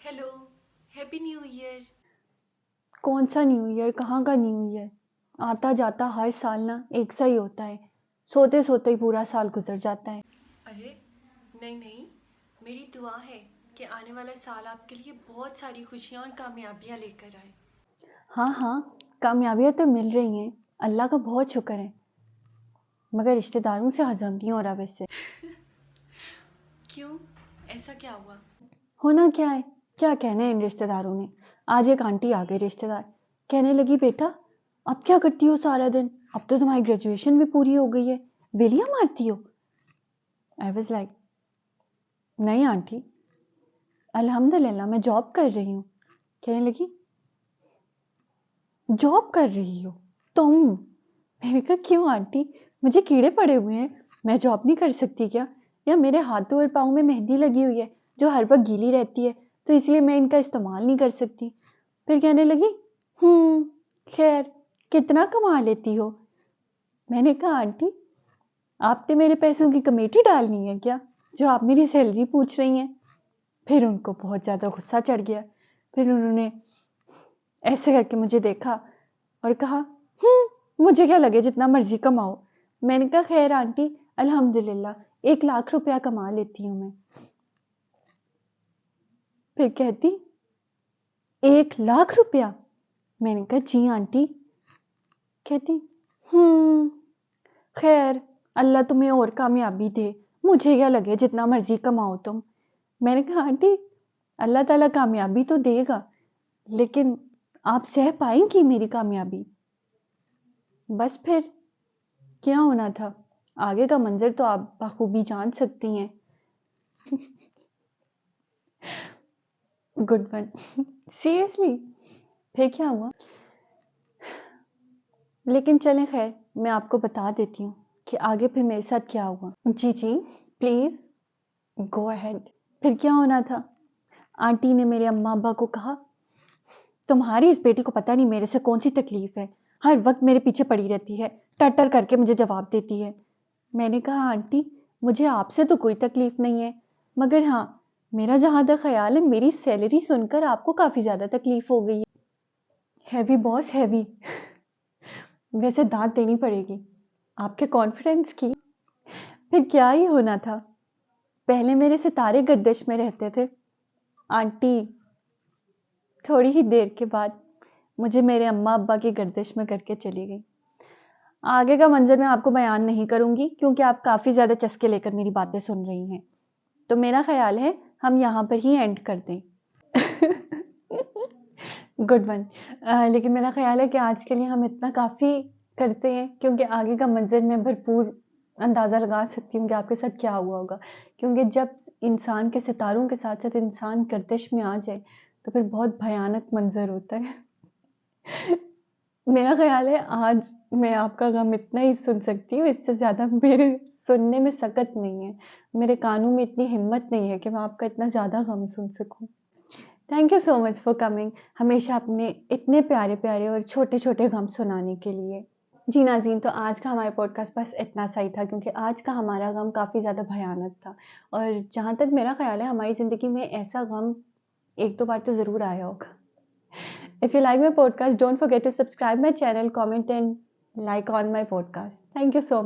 Hello, happy new year. कौन सा new year, कहाँ का न्यू ईयर। आता जाता हर साल ना एक सा ही होता है। सोते सोते ही पूरा साल गुजर जाता है। अरे नहीं नहीं, मेरी दुआ है कि आने वाला साल आपके लिए बहुत सारी खुशियाँ और कामयाबियाँ लेकर आए। हाँ हाँ, कामयाबियाँ तो मिल रही हैं, अल्लाह का बहुत शुक्र है। मगर रिश्तेदारों से हजम नहीं हो रहा वैसे। क्यों, ऐसा क्या हुआ? होना क्या है, क्या कहने हैं इन रिश्तेदारों ने। आज एक आंटी आ गई रिश्तेदार, कहने लगी बेटा अब क्या करती हो सारा दिन, अब तो तुम्हारी ग्रेजुएशन भी पूरी हो गई है, वेलियां मारती हो। आई वाज लाइक नहीं आंटी, अल्हम्दुलिल्लाह मैं जॉब कर रही हूँ। कहने लगी जॉब कर रही हो तुम। मैंने कहा क्यों आंटी, मुझे कीड़े पड़े हुए हैं, मैं जॉब नहीं कर सकती क्या, या मेरे हाथों और पाँव में मेहंदी लगी हुई है जो हर वक्त गीली रहती है, तो इसलिए मैं इनका इस्तेमाल नहीं कर सकती। फिर कहने लगी खैर कितना कमा लेती हो। मैंने कहा आंटी आपने मेरे पैसों की कमेटी डालनी है क्या, जो आप मेरी सैलरी पूछ रही हैं। फिर उनको बहुत ज़्यादा गुस्सा चढ़ गया। फिर उन्होंने ऐसे करके मुझे देखा और कहा मुझे क्या लगे जितना मर्जी कमाओ। मैंने कहा खैर आंटी अल्हम्दुलिल्लाह 1 लाख रुपया कमा लेती हूँ मैं। फिर कहती 1 लाख रुपया। मैंने कहा जी आंटी। कहती खैर अल्लाह तुम्हें और कामयाबी दे, मुझे क्या लगे जितना मर्जी कमाओ तुम। मैंने कहा आंटी अल्लाह ताला कामयाबी तो देगा, लेकिन आप सह पाएंगी मेरी कामयाबी। बस फिर क्या होना था, आगे का मंजर तो आप बखूबी जान सकती हैं। Good one. सीरियसली फिर क्या हुआ, लेकिन चलें खैर मैं आपको बता देती हूँ कि आगे फिर मेरे साथ क्या हुआ। जी जी प्लीज गो अहेड। फिर क्या होना था, आंटी ने मेरे अम्मा अब्बा को कहा तुम्हारी इस बेटी को पता नहीं मेरे से कौन सी तकलीफ है, हर वक्त मेरे पीछे पड़ी रहती है, टर करके मुझे जवाब देती है। मैंने कहा आंटी मुझे आपसे तो कोई तकलीफ नहीं है, मगर हाँ मेरा जहाँ तक ख्याल है मेरी सैलरी सुनकर आपको काफ़ी ज़्यादा तकलीफ हो गई है। Heavy boss heavy. वैसे दांत देनी पड़ेगी आपके कॉन्फिडेंस की। फिर क्या ही होना था, पहले मेरे सितारे गर्दिश में रहते थे, आंटी थोड़ी ही देर के बाद मुझे मेरे अम्मा अब्बा की गर्दिश में करके चली गई। आगे का मंजर मैं आपको बयान नहीं करूंगी क्योंकि आप काफ़ी ज़्यादा चस्के लेकर मेरी बातें सुन रही हैं, तो मेरा ख्याल है हम यहाँ पर ही एंड कर दें। Good one. लेकिन मेरा ख्याल है कि आज के लिए हम इतना काफ़ी करते हैं, क्योंकि आगे का मंजर मैं भरपूर अंदाज़ा लगा सकती हूँ कि आपके साथ क्या हुआ होगा। क्योंकि जब इंसान के सितारों के साथ साथ इंसान गर्दिश में आ जाए तो फिर बहुत भयानक मंजर होता है। मेरा ख्याल है आज मैं आपका गम इतना ही सुन सकती हूँ, इससे ज़्यादा मेरे सुनने में सकत नहीं है, मेरे कानों में इतनी हिम्मत नहीं है कि मैं आपका इतना ज़्यादा गम सुन सकूँ। Thank you so much for coming, हमेशा अपने इतने प्यारे प्यारे और छोटे छोटे गम सुनाने के लिए। जी नाज़रीन, तो आज का हमारा पॉडकास्ट बस इतना सा ही था, क्योंकि आज का हमारा गम काफ़ी ज़्यादा भयानक था। और जहाँ तक मेरा ख्याल है हमारी ज़िंदगी में ऐसा गम एक दो बार तो ज़रूर आया होगा। If you like my podcast, don't forget to subscribe my channel, comment and like on my podcast. Thank you so much.